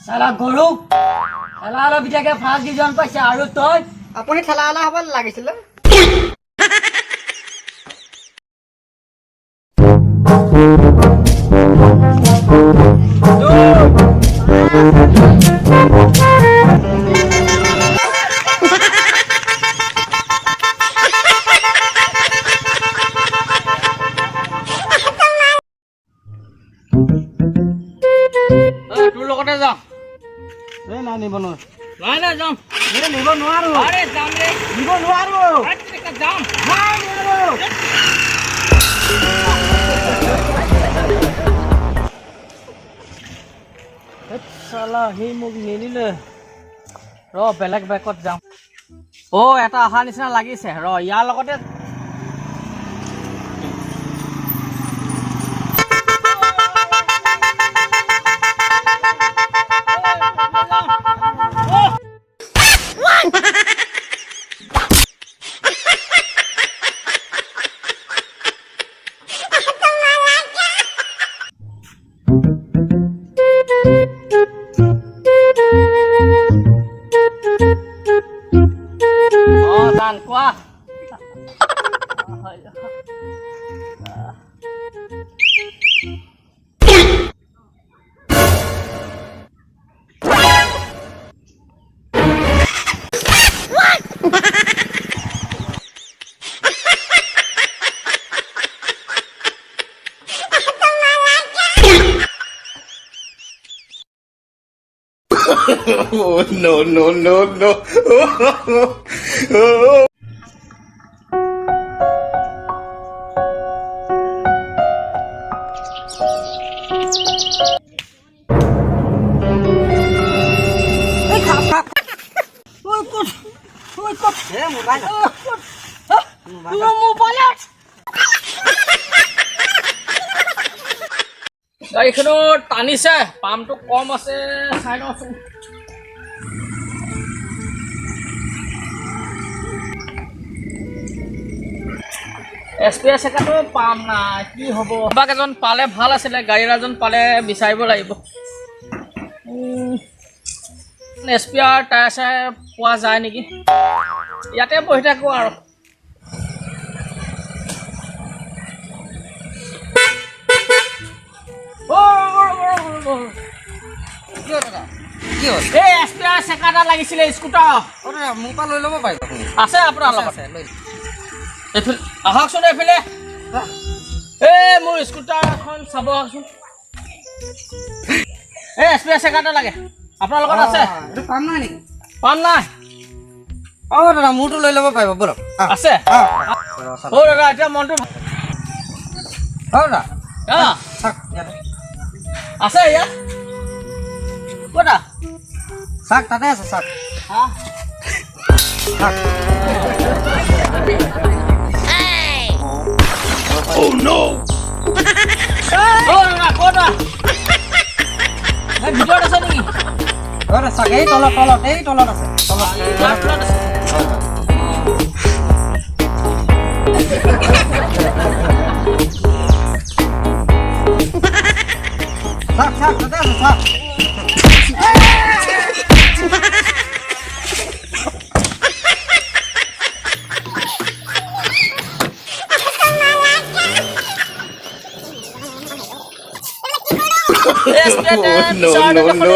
সালা গৰু সালা আৰ বিটাকে ফাঁক দি জন পাইছে আৰ তই আপুনি ঠেলা হ'ব লাগিছিল তোৰ লগতে যাম এই নাই নিব নোৱাৰো নাই নাই যাম এই নিব নোৱাৰো আৰে যাম ৰে নিব নোৱাৰো আচ্ছা যাম নাই নোৱাৰো সালা হি মোক নিনিলে ৰ বেলেগ বেকত যাম ও এটা আহা নিচিনা লাগিছে ৰ ইয়াৰ লগতে Dan kuah. Oh no no no no. গাড়ীখনো টানিছে পামটো কম আছে চাই লওঁচোন এছপিএছ একাটো পাম নাই কি হ'ব বাক এজন পালে ভাল আছিলে গাড়ীৰ এজন পালে বিচাৰিব লাগিব এছপিআৰ টায়াৰ চাই পোৱা যায় নেকি ইয়াতে বহি থাকোঁ আৰু এই এছপিআৰ চেকা এটা লাগিছিলে স্কুটাৰ মোৰ পৰা লৈ ল'ব পাৰিব আছে আপোনাৰ লগত এইফালে আহকচোন এইফালে এই মোৰ স্কুটাৰ এখন চাব আহকচোন এই এছপিআৰ চেকা এটা লাগে আপোনাৰ লগত আছে এইটো পাম নাই নেকি পাম নাই দাদা মোৰটো লৈ ল'ব পাৰিব বলক আছে দাদা এতিয়া মনটো দাদা চাওক আছে ইয়াত ক'তা চাওক তাতে আছে চাওক Oh no. দাদা ক'তা ভিতৰত আছে নেকি চাওক এই তলত আছে তলত আছে চাওক তাতে আছে চাওক no, no, no, no.